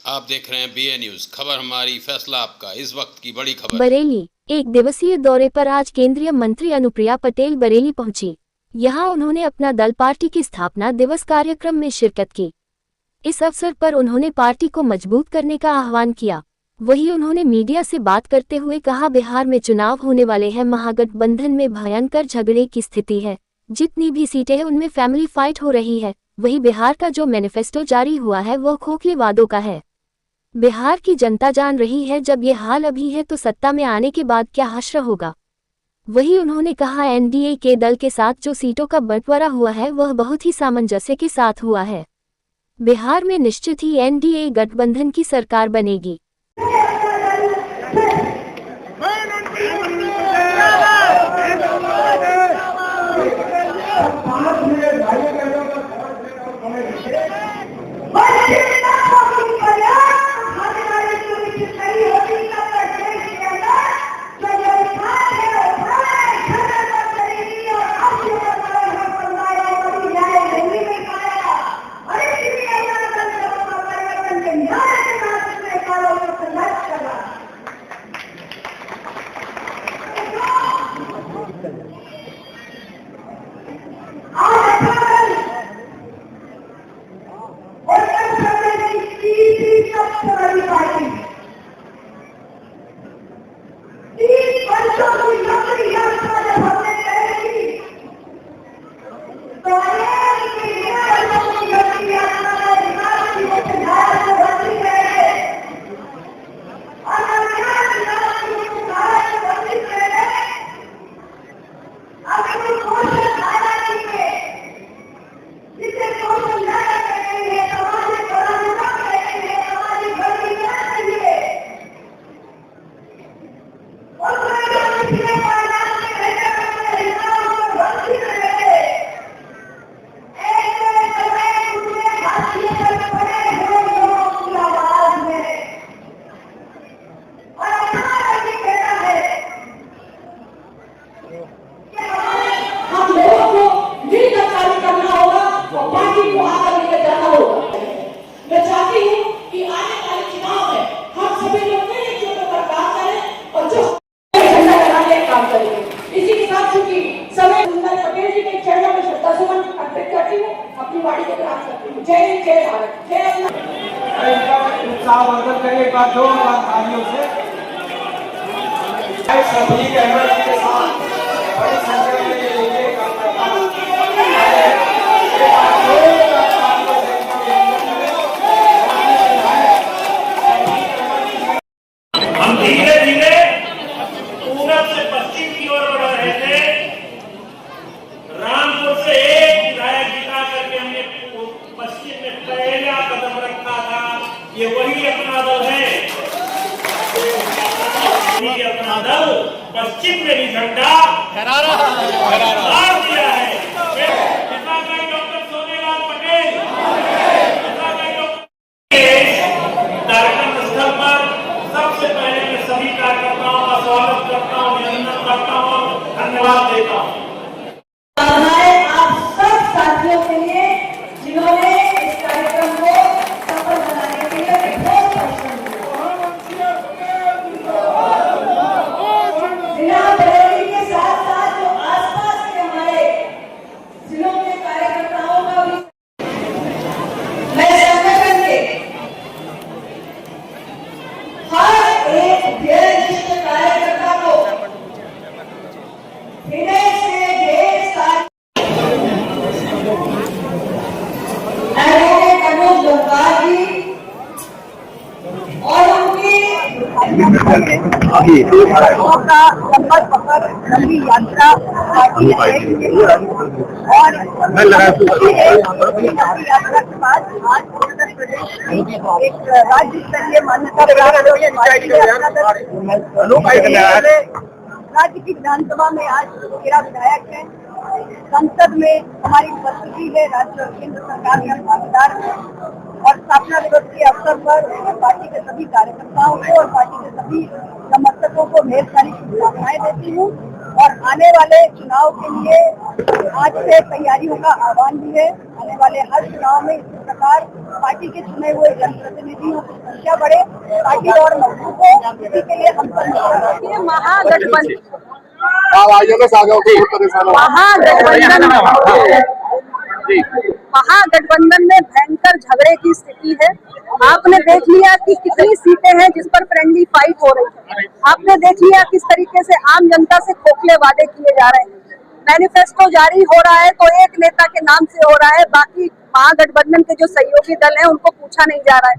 आप देख रहे हैं BA न्यूज, खबर हमारी फैसला आपका। इस वक्त की बड़ी खबर। बरेली एक दिवसीय दौरे पर आज केंद्रीय मंत्री अनुप्रिया पटेल बरेली पहुंची। यहां उन्होंने अपना दल पार्टी की स्थापना दिवस कार्यक्रम में शिरकत की। इस अवसर पर उन्होंने पार्टी को मजबूत करने का आह्वान किया। वहीं उन्होंने मीडिया से बात करते हुए कहा, बिहार में चुनाव होने वाले हैं, महागठबंधन में भयंकर झगड़े की स्थिति है, जितनी भी सीटें हैं उनमें फैमिली फाइट हो रही है। वहीं बिहार का जो मैनिफेस्टो जारी हुआ है वह खोखले वादों का है। बिहार की जनता जान रही है, जब ये हाल अभी है तो सत्ता में आने के बाद क्या हश्र होगा। वहीं उन्होंने कहा, एनडीए के दल के साथ जो सीटों का बंटवारा हुआ है वह बहुत ही सामंजस्य के साथ हुआ है। बिहार में निश्चित ही एनडीए गठबंधन की सरकार बनेगी। अपनी वाड़ी के प्रयास करती हूँ। जय जय भारत, जय उत्साहवर्धन करें एक बार जोर तालियों से। सभी कैमरे के साथ बड़ी संख्या में ये हम धीरे धीरे पूरब से पश्चिम की ओर बढ़ रहे थे। रामपुर से एक विधायक जिता करके हमने पश्चिम में पहला कदम रखा था। ये वही अपना दल है, ये अपना दल पश्चिम में भी झंडा गाड़ दिया है। डॉक्टर सोनेलाल पटेल कार्यक्रम स्थल पर सबसे पहले मैं सभी कार्यकर्ताओं का स्वागत करता हूँ, अभिनंदन करता हूँ, धन्यवाद देता हूँ। आप सब साथियों के लिए जिन्होंने इस कार्यक्रम को सफल बनाने के लिए बहुत परिश्रम किया। जिला बरेली के साथ साथ जो आसपास के हमारे जिलों के कार्यकर्ताओं का भी मैं संगठन के हर एक वरिष्ठ कार्यकर्ता को हृदय से ढेर सारी और उनकी लंबी यात्रा पार्टी और यात्रा के बाद आज उत्तर प्रदेश एक राज्य स्तरीय मान्यता राज्य की विधानसभा में आज मेरा विधायक है, संसद में हमारी उपस्थिति है, राज्य और केंद्र सरकार में भागीदार है। और स्थापना दिवस के अवसर पर पार्टी के सभी कार्यकर्ताओं को और पार्टी के सभी समर्थकों को ढेर सारी शुभकामनाएं देती हूँ। और आने वाले चुनाव के लिए आज से तैयारियों का आह्वान भी है। आने वाले हर चुनाव में इस प्रकार पार्टी के चुने हुए जनप्रतिनिधियों की संख्या बढ़े, पार्टी और मजबूत हो, इसी के लिए हम सब महागठबंधन महागठबंधन में भयंकर झगड़े की स्थिति है। आपने देख लिया कि कितनी सीटें हैं जिस पर फ्रेंडली फाइट हो रही है। आपने देख लिया किस तरीके से आम जनता से खोखले वादे किए जा रहे हैं। मैनिफेस्टो जारी हो रहा है तो एक नेता के नाम से हो रहा है, बाकी महागठबंधन के जो सहयोगी दल हैं उनको पूछा नहीं जा रहा है।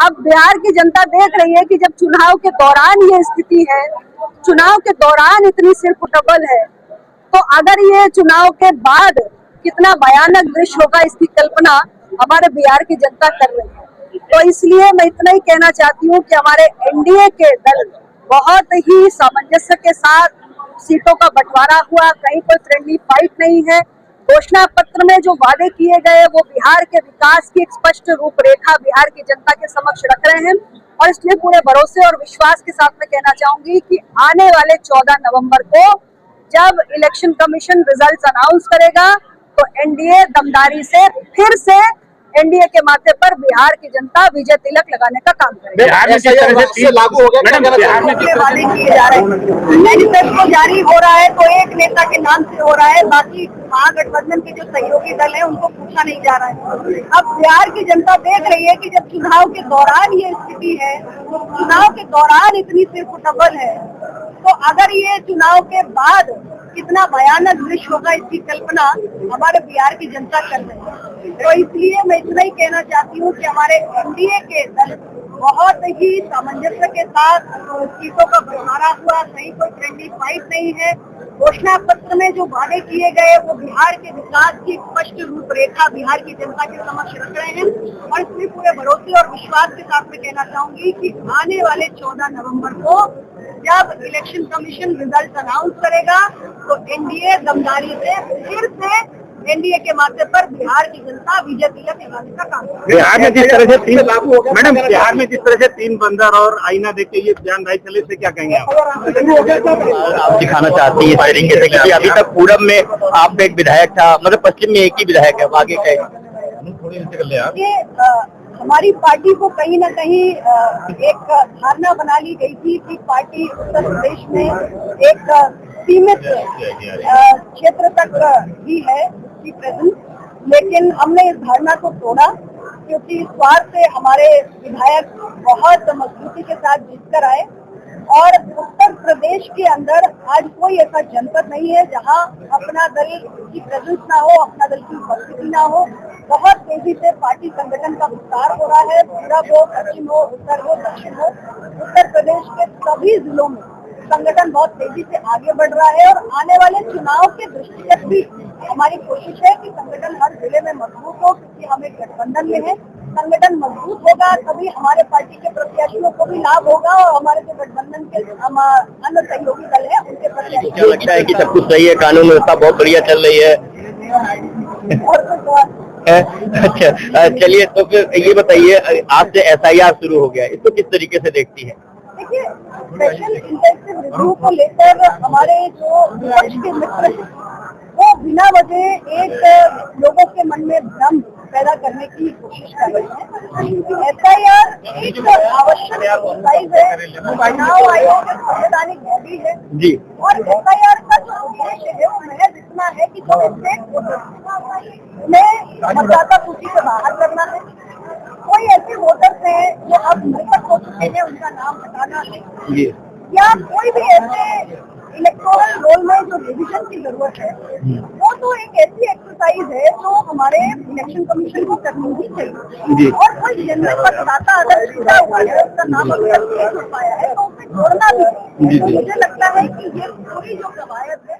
अब बिहार की जनता देख रही है कि जब चुनाव के दौरान ये स्थिति है, चुनाव के दौरान इतनी सिरकुटबल है, तो अगर ये चुनाव के बाद कितना भयानक दृश्य होगा इसकी कल्पना हमारे बिहार की जनता कर रही है। तो इसलिए मैं इतना ही कहना चाहती हूँ कि हमारे एनडीए के दल बहुत ही सामंजस्य के साथ सीटों का बंटवारा हुआ, कहीं कोई फ्रेंडली फाइट नहीं है। घोषणा पत्र में जो वादे किए गए वो बिहार के विकास की एक स्पष्ट रूपरेखा बिहार की जनता के समक्ष रख रहे हैं और इसलिए पूरे भरोसे और विश्वास के साथ मैं कहना चाहूंगी कि आने वाले 14 नवंबर को जब इलेक्शन कमीशन रिजल्ट्स अनाउंस करेगा तो एनडीए दमदारी से फिर से एनडीए के माथे पर बिहार की जनता विजय तिलक लगाने का काम करेगी। बिहार में जिस तरह से लागू हो गया, बिहार में जिस वादे किए जा रहे हैं, मैनिफेस्टो जारी हो रहा है तो एक नेता के नाम से हो रहा है, बाकी महागठबंधन के जो सहयोगी दल है उनको पूछा नहीं जा रहा है। अब बिहार की जनता देख रही है कि जब चुनाव के दौरान ये स्थिति है, चुनाव के दौरान इतनी सिरकुटबल है, तो अगर ये चुनाव के बाद कितना भयानक दृश्य होगा इसकी कल्पना हमारे बिहार की जनता कर रही है। तो इसलिए मैं इतना ही कहना चाहती हूँ कि हमारे एनडीए के दल बहुत ही सामंजस्य के साथ सीटों का बंटवारा हुआ, कहीं कोई फ्रेंडली फाइट नहीं है। घोषणा पत्र में जो वादे किए गए वो बिहार के विकास की स्पष्ट रूपरेखा बिहार की जनता के समक्ष रख रहे हैं और इसलिए पूरे भरोसे और विश्वास के साथ मैं कहना चाहूंगी कि आने वाले 14 नवंबर को जब इलेक्शन कमीशन रिजल्ट अनाउंस करेगा तो एनडीए दमदारी से फिर से एनडीए के माथे पर बिहार की जनता विजय तिलक लगाने का काम करेगी। बिहार में जिस तरह से मैडम बिहार में जिस तरह से 3 बंदर और आईना देख के ये बयान राय चले से क्या कहेंगे आप दिखाना चाहती है इस तरीके से कि अभी तक पूरब में आप एक विधायक था, मतलब पश्चिम में एक ही विधायक है, आगे क्या हमारी पार्टी को कहीं न कहीं एक धारणा बना ली गई थी कि पार्टी उत्तर प्रदेश में एक सीमित क्षेत्र तक ही है की प्रेजेंस, लेकिन हमने इस धारणा को तोड़ा क्योंकि इस बार से हमारे विधायक बहुत मजबूती के साथ जीतकर आए और उत्तर प्रदेश के अंदर आज कोई ऐसा जनपद नहीं है जहां अपना दल की प्रेजेंस ना हो, अपना दल की उपस्थिति ना हो। बहुत तेजी से पार्टी संगठन का विस्तार हो रहा है, पूरब हो, पश्चिम हो, उत्तर हो, दक्षिण हो, उत्तर प्रदेश के सभी जिलों में संगठन बहुत तेजी से आगे बढ़ रहा है और आने वाले चुनाव के दृष्टिगत भी हमारी कोशिश है कि संगठन हर जिले में मजबूत हो, क्योंकि हम एक गठबंधन में है। संगठन मजबूत होगा तभी हमारे पार्टी के प्रत्याशियों को भी लाभ होगा और हमारे जो गठबंधन के अन्य सहयोगी दल है उनके प्रत्याशी। क्या लगता है कि सब कुछ सही है, कानून व्यवस्था बहुत बढ़िया चल रही है? अच्छा चलिए, तो फिर ये बताइए, आज से एसआईआर शुरू हो गया, इसको किस तरीके से देखती है? देखिए, स्पेशल इंटेंसिव रिव्यू को लेकर हमारे जो विपक्ष के मित्र हैं वो बिना वजह एक लोगों के मन में भ्रम पैदा करने की कोशिश कर रहे हैं। एसआईआर एक आवश्यक एक्सरसाइज है, चुनाव आयोग एक संवैधानिक बॉडी है जी, और एसआईआर का जो उद्देश्य है वो महज इतना है कि जो स्टेट वोटर्स उन्हें मतदाता सूची से बाहर करना है। कोई ऐसे वोटर्स हैं जो अब मृतक हो चुके हैं, उनका नाम हटाना है, या कोई भी ऐसे इलेक्टोरल रोल में जो रिविजन की जरूरत है, वो तो एक ऐसी एक्सरसाइज है जो हमारे इलेक्शन कमीशन को करनी ही चाहिए। और कोई जनरल मतदाता अगर छूटा हुआ है, उसका नाम अभी तक नहीं जुड़ पाया है, तो उसे जोड़ना भी चाहिए। तो मुझे लगता है कि ये पूरी जो कवायद है